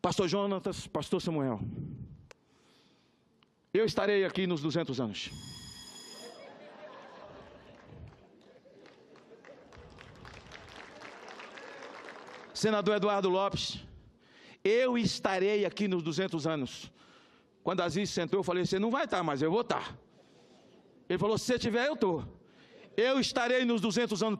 Pastor Jonatas, Pastor Samuel, eu estarei aqui nos 200 anos. Senador Eduardo Lopes, eu estarei aqui nos 200 anos. Quando Aziz sentou, eu falei, você não vai estar, mas eu vou estar. Ele falou, se você tiver, eu estou. Eu estarei nos 200 anos,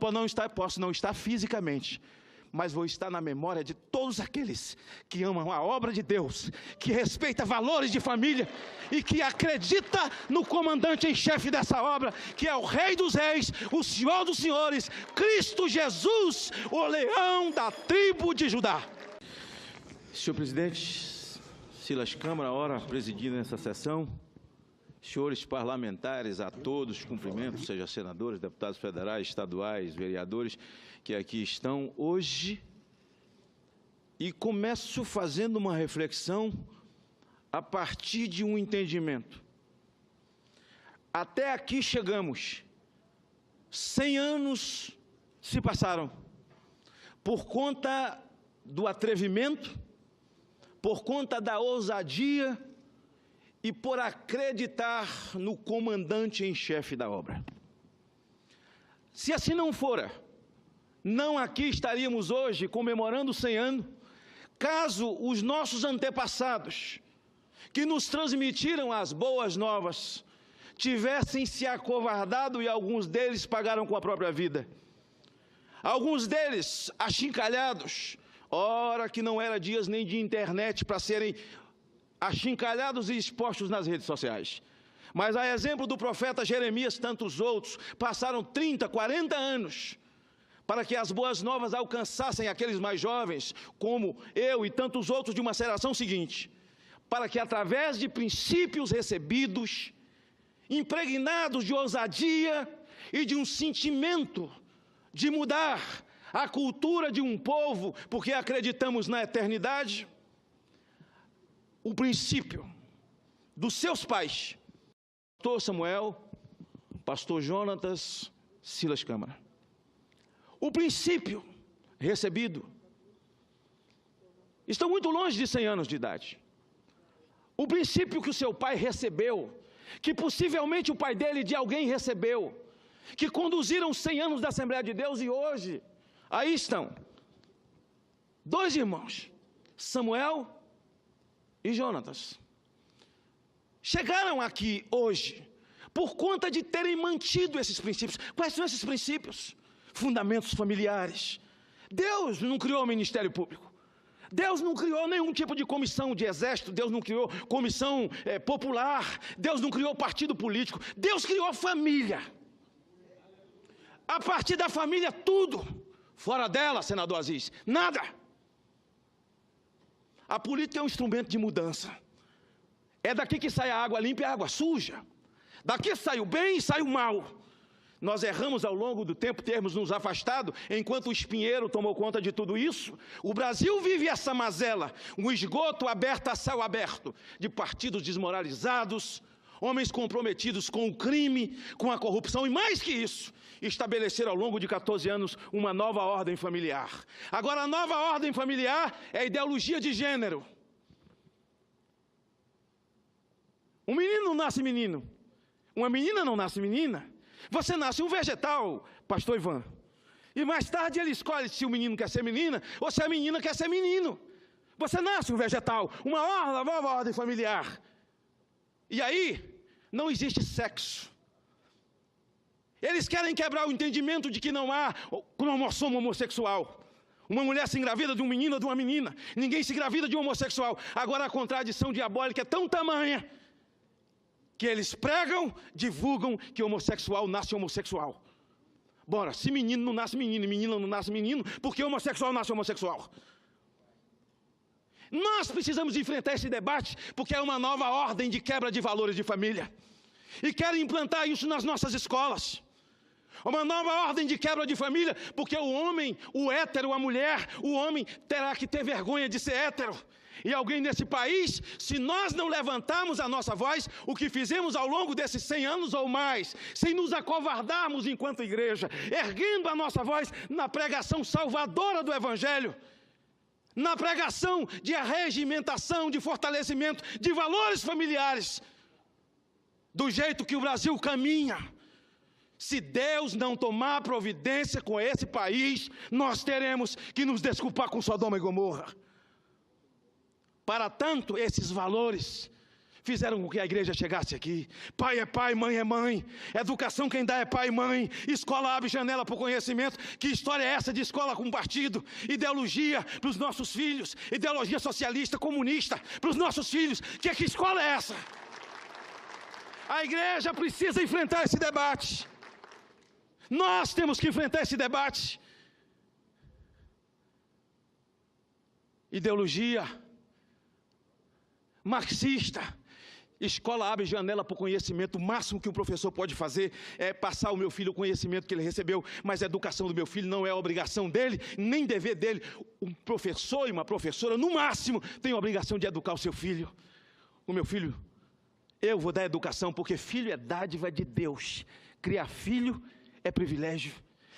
posso não estar fisicamente, mas vou estar na memória de todos aqueles que amam a obra de Deus, que respeita valores de família e que acredita no comandante em chefe dessa obra, que é o Rei dos Reis, o Senhor dos Senhores, Cristo Jesus, o leão da tribo de Judá. Senhor presidente, Silas Câmara, ora presidindo essa sessão, senhores parlamentares, a todos, cumprimento, seja senadores, deputados federais, estaduais, vereadores, que aqui estão hoje, e começo fazendo uma reflexão a partir de um entendimento. Até aqui chegamos, 100 anos se passaram, por conta do atrevimento, por conta da ousadia e por acreditar no comandante em chefe da obra. Se assim não fora, não aqui estaríamos hoje comemorando 100 anos, caso os nossos antepassados, que nos transmitiram as boas novas, tivessem se acovardado e alguns deles pagaram com a própria vida. Alguns deles achincalhados, ora que não era dias nem de internet para serem achincalhados e expostos nas redes sociais. Mas a exemplo do profeta Jeremias, tantos outros, passaram 30, 40 anos para que as boas novas alcançassem aqueles mais jovens, como eu e tantos outros de uma geração seguinte, para que através de princípios recebidos, impregnados de ousadia e de um sentimento de mudar a cultura de um povo, porque acreditamos na eternidade, o princípio dos seus pais, Pastor Samuel, Pastor Jonatas, Silas Câmara. O princípio recebido está muito longe de 100 anos de idade. O princípio que o seu pai recebeu, que possivelmente o pai dele de alguém recebeu, que conduziram 100 anos da Assembleia de Deus e hoje, aí estão, dois irmãos, Samuel e Jonatas. Chegaram aqui hoje por conta de terem mantido esses princípios. Quais são esses princípios? Fundamentos familiares. Deus não criou o Ministério Público. Deus não criou nenhum tipo de comissão de exército. Deus não criou comissão popular. Deus não criou partido político. Deus criou família. A partir da família, tudo. Fora dela, senador Aziz, nada. A política é um instrumento de mudança. É daqui que sai a água limpa e a água suja. Daqui sai o bem e sai o mal. Nós erramos ao longo do tempo, termos nos afastado, enquanto o espinheiro tomou conta de tudo isso. O Brasil vive essa mazela, um esgoto aberto a céu aberto, de partidos desmoralizados, homens comprometidos com o crime, com a corrupção e mais que isso, estabeleceram ao longo de 14 anos uma nova ordem familiar. Agora a nova ordem familiar é a ideologia de gênero. Um menino não nasce menino, uma menina não nasce menina. Você nasce um vegetal, pastor Ivan, e mais tarde ele escolhe se o menino quer ser menina ou se a menina quer ser menino. Você nasce um vegetal, uma nova ordem familiar. E aí, não existe sexo. Eles querem quebrar o entendimento de que não há cromossomo homossexual. Uma mulher se engravida de um menino ou de uma menina. Ninguém se engravida de um homossexual. Agora a contradição diabólica é tão tamanha que eles pregam, divulgam que homossexual nasce homossexual. Bora, se menino não nasce menino e menina não nasce menino, por que homossexual nasce homossexual? Nós precisamos enfrentar esse debate, porque é uma nova ordem de quebra de valores de família. E querem implantar isso nas nossas escolas. Uma nova ordem de quebra de família, porque o homem, o hétero, a mulher, o homem terá que ter vergonha de ser hétero. E alguém nesse país, se nós não levantarmos a nossa voz, o que fizemos ao longo desses 100 anos ou mais, sem nos acovardarmos enquanto igreja, erguendo a nossa voz na pregação salvadora do Evangelho, na pregação de arregimentação, de fortalecimento de valores familiares, do jeito que o Brasil caminha. Se Deus não tomar providência com esse país, nós teremos que nos desculpar com Sodoma e Gomorra. Para tanto, esses valores fizeram com que a igreja chegasse aqui. Pai é pai, mãe é mãe. Educação quem dá é pai e mãe. Escola abre janela para o conhecimento. Que história é essa de escola com partido? Ideologia para os nossos filhos. Ideologia socialista, comunista para os nossos filhos. Que escola é essa? A igreja precisa enfrentar esse debate. Nós temos que enfrentar esse debate. Ideologia marxista. Escola abre janela para o conhecimento. O máximo que um professor pode fazer é passar ao meu filho o conhecimento que ele recebeu, mas a educação do meu filho não é obrigação dele, nem dever dele. Um professor e uma professora, no máximo, tem a obrigação de educar o seu filho. O meu filho, eu vou dar educação, porque filho é dádiva de Deus. Criar filho é privilégio.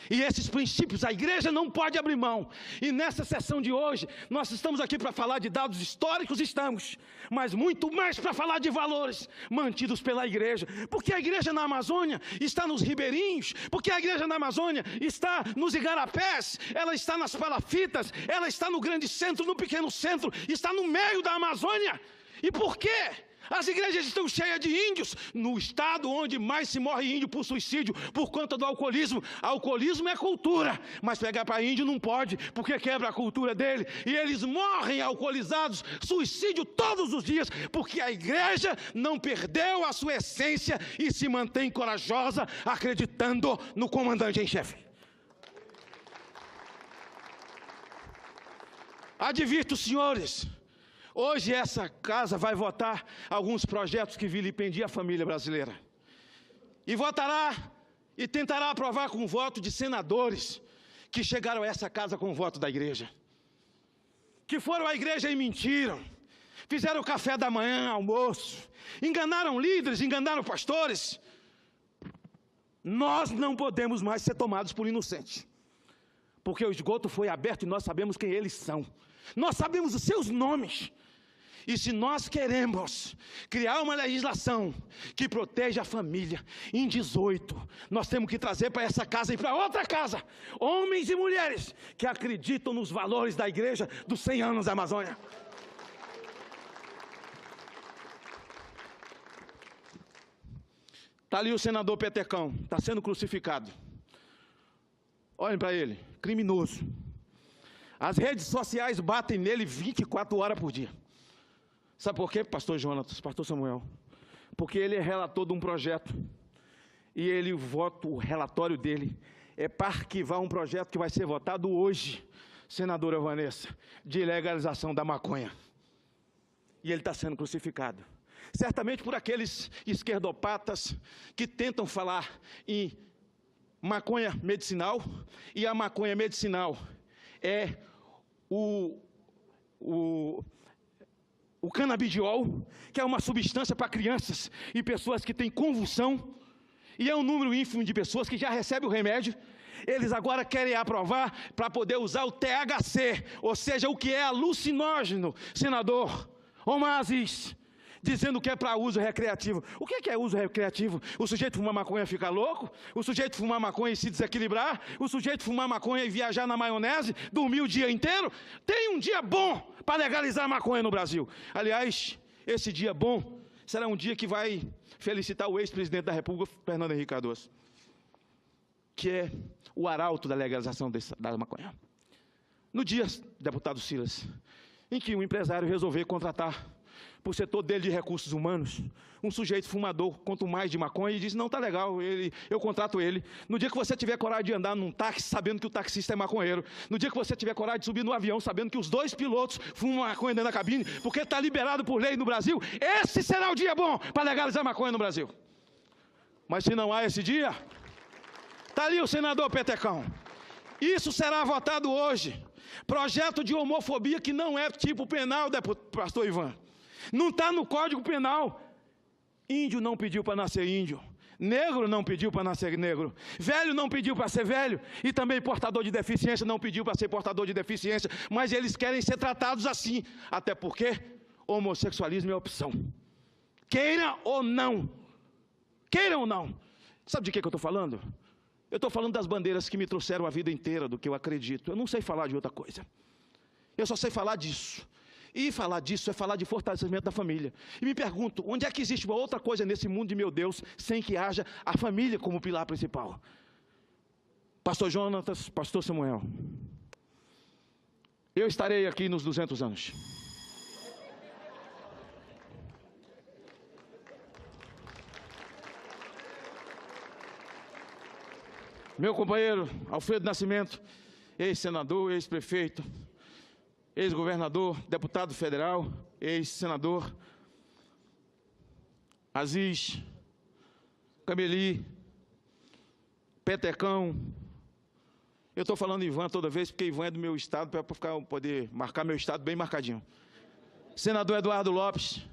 E esses princípios a igreja não pode abrir mão. E nessa sessão de hoje, nós estamos aqui para falar de dados históricos, estamos, mas muito mais para falar de valores mantidos pela igreja. Porque a igreja na Amazônia está nos ribeirinhos, porque a igreja na Amazônia está nos igarapés, ela está nas palafitas, ela está no grande centro, no pequeno centro, está no meio da Amazônia. E por quê? As igrejas estão cheias de índios, no estado onde mais se morre índio por suicídio, por conta do alcoolismo. Alcoolismo é cultura, mas pegar para índio não pode, porque quebra a cultura dele. E eles morrem alcoolizados, suicídio todos os dias, porque a igreja não perdeu a sua essência e se mantém corajosa, acreditando no comandante em chefe. Advirto, senhores, hoje essa casa vai votar alguns projetos que vilipendiam a família brasileira. E votará e tentará aprovar com o voto de senadores que chegaram a essa casa com o voto da igreja. Que foram à igreja e mentiram. Fizeram café da manhã, almoço. Enganaram líderes, enganaram pastores. Nós não podemos mais ser tomados por inocentes. Porque o esgoto foi aberto e nós sabemos quem eles são. Nós sabemos os seus nomes. E se nós queremos criar uma legislação que proteja a família, em 18, nós temos que trazer para essa casa e para outra casa, homens e mulheres que acreditam nos valores da igreja dos 100 anos da Amazônia. Está ali o senador Petecão, está sendo crucificado. Olhem para ele, criminoso. As redes sociais batem nele 24 horas por dia. Sabe por quê, pastor Jonatas, pastor Samuel? Porque ele é relator de um projeto. E o relatório dele é para arquivar um projeto que vai ser votado hoje, senadora Vanessa, de legalização da maconha. E ele está sendo crucificado. Certamente por aqueles esquerdopatas que tentam falar em maconha medicinal, e a maconha medicinal é o canabidiol, que é uma substância para crianças e pessoas que têm convulsão, e é um número ínfimo de pessoas que já recebem o remédio. Eles agora querem aprovar para poder usar o THC, ou seja, o que é alucinógeno, senador Omar Aziz, dizendo que é para uso recreativo. O que é uso recreativo? O sujeito fumar maconha e ficar louco? O sujeito fumar maconha e se desequilibrar? O sujeito fumar maconha e viajar na maionese? Dormir o dia inteiro? Tem um dia bom para legalizar a maconha no Brasil. Aliás, esse dia bom será um dia que vai felicitar o ex-presidente da República, Fernando Henrique Cardoso, que é o arauto da legalização da maconha. No dia, deputado Silas, em que um empresário resolveu contratar para o setor dele de recursos humanos, um sujeito fumador, quanto mais de maconha, e diz, não, tá legal, eu contrato ele. No dia que você tiver coragem de andar num táxi, sabendo que o taxista é maconheiro, no dia que você tiver coragem de subir no avião, sabendo que os dois pilotos fumam maconha dentro da cabine, porque está liberado por lei no Brasil, esse será o dia bom para legalizar maconha no Brasil. Mas se não há esse dia, está ali o senador Petecão. Isso será votado hoje. Projeto de homofobia que não é tipo penal, pastor Ivan. Não está no Código Penal. Índio não pediu para nascer índio. Negro não pediu para nascer negro, velho não pediu para ser velho, e também portador de deficiência não pediu para ser portador de deficiência, mas eles querem ser tratados assim, até porque homossexualismo é opção, queira ou não, sabe de que eu estou falando? Eu estou falando das bandeiras que me trouxeram a vida inteira, do que eu acredito, eu não sei falar de outra coisa, eu só sei falar disso. E falar disso é falar de fortalecimento da família. E me pergunto, onde é que existe uma outra coisa nesse mundo de meu Deus, sem que haja a família como pilar principal? Pastor Jonatas, Pastor Samuel, eu estarei aqui nos 200 anos. Meu companheiro Alfredo Nascimento, ex-senador, ex-prefeito, ex-governador, deputado federal, ex-senador, Aziz, Cameli, Petecão. Eu estou falando Ivan toda vez, porque Ivan é do meu estado, para poder marcar meu estado bem marcadinho. Senador Eduardo Lopes,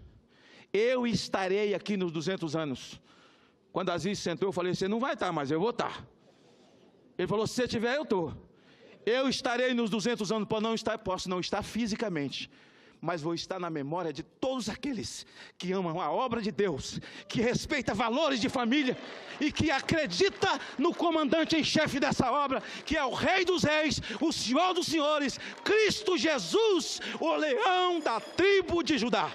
eu estarei aqui nos 200 anos. Quando Aziz sentou, eu falei, você não vai estar, mas eu vou estar. Ele falou, se você tiver, eu estou. Eu estarei nos 200 anos, posso não estar fisicamente, mas vou estar na memória de todos aqueles que amam a obra de Deus, que respeita valores de família e que acredita no comandante em chefe dessa obra, que é o Rei dos Reis, o Senhor dos Senhores, Cristo Jesus, o leão da tribo de Judá.